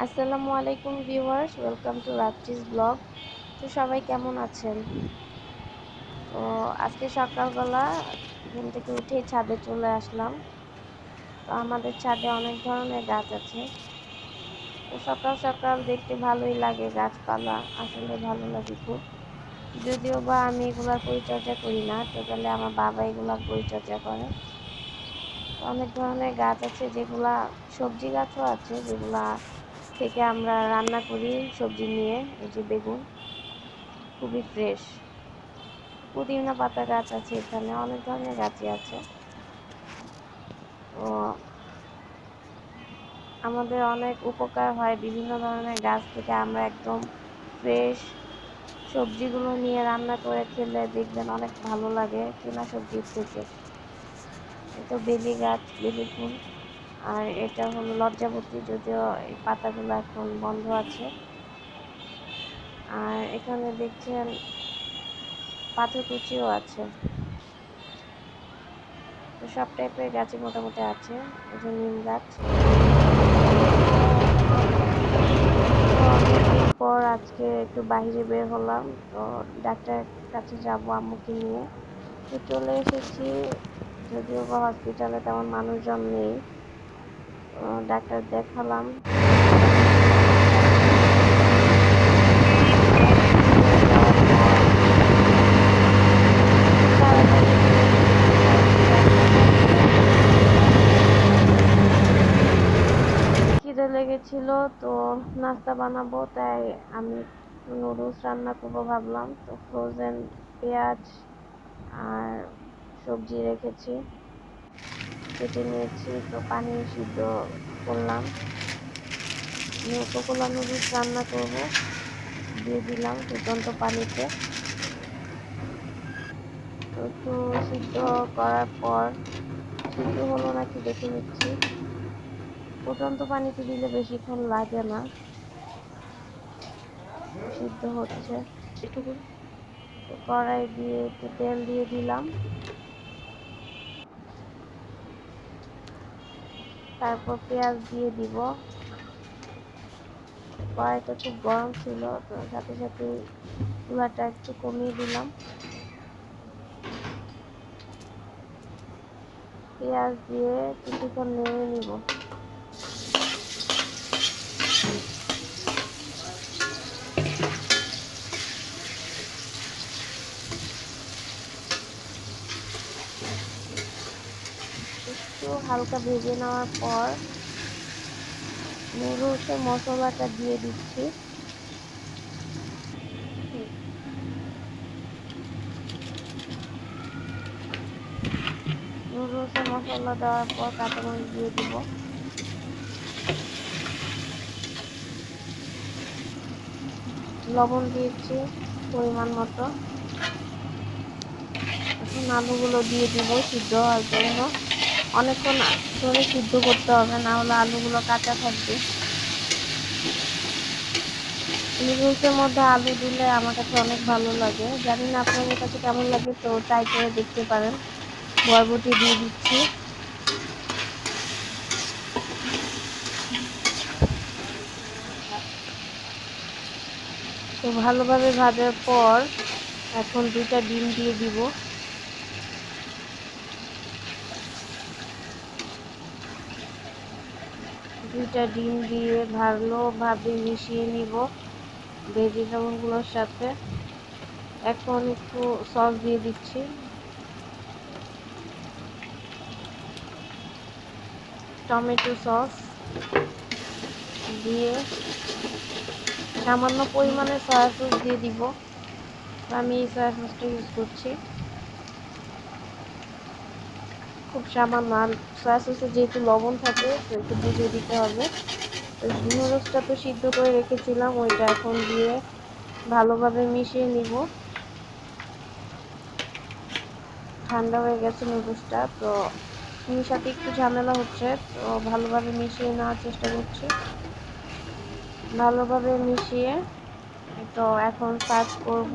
আসসালামু আলাইকুম viewers, welcome to রাত্রিস blog. তো সবাই কেমন আছেন? তো আজকে সকালবেলা ঘুম থেকে উঠেই ছাদে চলে আসলাম। তো আমাদের ছাদে অনেক ধরনের গাছ আছে। তো সকাল সকাল দেখতে ভালোই লাগে, গাছপালা আসলে ভালো লাগে খুব। যদিও বা আমি এগুলার পরিচর্যা করি না, টোটালি আমার বাবা এগুলার পরিচর্যা করে। তো অনেক ধরনের গাছ আছে, যেগুলা সবজি গাছও আছে, যেগুলা থেকে আমরা রান্না করি সবজি নিয়ে। এই যে বেগুন, খুবই ফ্রেশ। পুদিনা পাতা গাছ আছে, এখানে অনেক ধরনের গাছই আছে। তো আমাদের অনেক উপকার হয়, বিভিন্ন ধরনের গাছ থেকে আমরা একদম ফ্রেশ সবজিগুলো নিয়ে রান্না করে খেলে দেখবেন অনেক ভালো লাগে কেনা সবজির থেকে। তো বেলি গাছ, বেলি ফুল, আর এটা হলো লজ্জাবতী, যদিও এই পাতাগুলো এখন বন্ধ আছে। আর এখানে দেখছেন পাথরকুচিও আছে। তো সব টাইপের গাছই মোটামুটি আছে। এই যে নিম গাছ। তো অনেকদিন পর আজকে একটু বাইরে বের হলাম, তো ডাক্তারের কাছে যাব আম্মুকে নিয়ে। তো চলে এসেছি, যদিও বা হসপিটালে তেমন মানুষজন নেই। ডাক্তার দেখালাম। খিদে লেগেছিল, তো নাস্তা বানাবো, তাই আমি নুডলস রান্না করবো ভাবলাম। তো ফ্রোজেন পেঁয়াজ আর সবজি রেখেছি, কেটে নিয়েছি। তো পানি সিদ্ধ করলাম, কোকোলা নুডলস রান্না করব, দিয়ে দিলাম ফুটন্ত পানিতে। তো একটু সিদ্ধ করার পর, সিদ্ধ হলো নাকি দেখে নিচ্ছি। ফুটন্ত পানিতে দিলে বেশিক্ষণ লাগে না, সিদ্ধ হচ্ছে। তো কড়াই দিয়ে একটু তেল দিয়ে দিলাম, তারপর পেঁয়াজ দিয়ে দিব। কড়াইটা খুব গরম ছিল, তো সাথে সাথে চুলাটা একটু কমিয়ে দিলাম। পেঁয়াজ দিয়ে কিছুক্ষণ নেড়ে নিব। একটু হালকা ভেজে নেওয়ার পর নুডলসের মশলাটা দিয়ে দিচ্ছি। নুডলসের মশলা দেওয়ার পর কাঁচামরিচ দিয়ে দিব। লবণ দিয়েছি পরিমাণ মতো। এখন আলুগুলো দিয়ে দিব সিদ্ধ হওয়ার জন্য। অনেকক্ষণ ধরে সিদ্ধ করতে হবে, না হলে আলুগুলো কাঁচা থাকবে। নুডলসের মধ্যে আলু দিলে আমার কাছে অনেক ভালো লাগে, জানি না আপনাদের কাছে কেমন লাগে, তো ট্রাই করে দেখতে পারেন। বরবটি দিয়ে দিচ্ছি। তো ভালোভাবে ভাজার পর এখন 2টা ডিম দিয়ে দিব। দুইটা ডিম দিয়ে ভালোভাবে মিশিয়ে নিব ভেজিটেবল গুলোর সাথে। এখন একটু সস দিয়ে দিচ্ছি, টমেটো সস দিয়ে সামান্য পরিমাণে সয়া সস দিয়ে দিব। আমি এই সয়া সসটা ইউজ করছি, খুব সামান্য। আর সয়া সসে যেহেতু লবণ থাকে, তো একটু বুঝে দিতে হবে। তো নুডলসটা তো সিদ্ধ করে রেখেছিলাম, ওইটা এখন দিয়ে ভালোভাবে মিশিয়ে নিব। ঠান্ডা হয়ে গেছে নুডলসটা, তো মিশাতে একটু ঝামেলা হচ্ছে, তো ভালোভাবে মিশিয়ে নেওয়ার চেষ্টা করছি। ভালোভাবে মিশিয়ে তো এখন সার্ভ করব,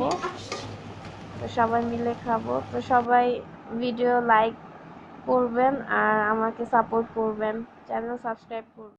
তো সবাই মিলে খাবো। তো সবাই ভিডিও লাইক করবেন আর আমাকে সাপোর্ট করবেন, চ্যানেল সাবস্ক্রাইব করবেন।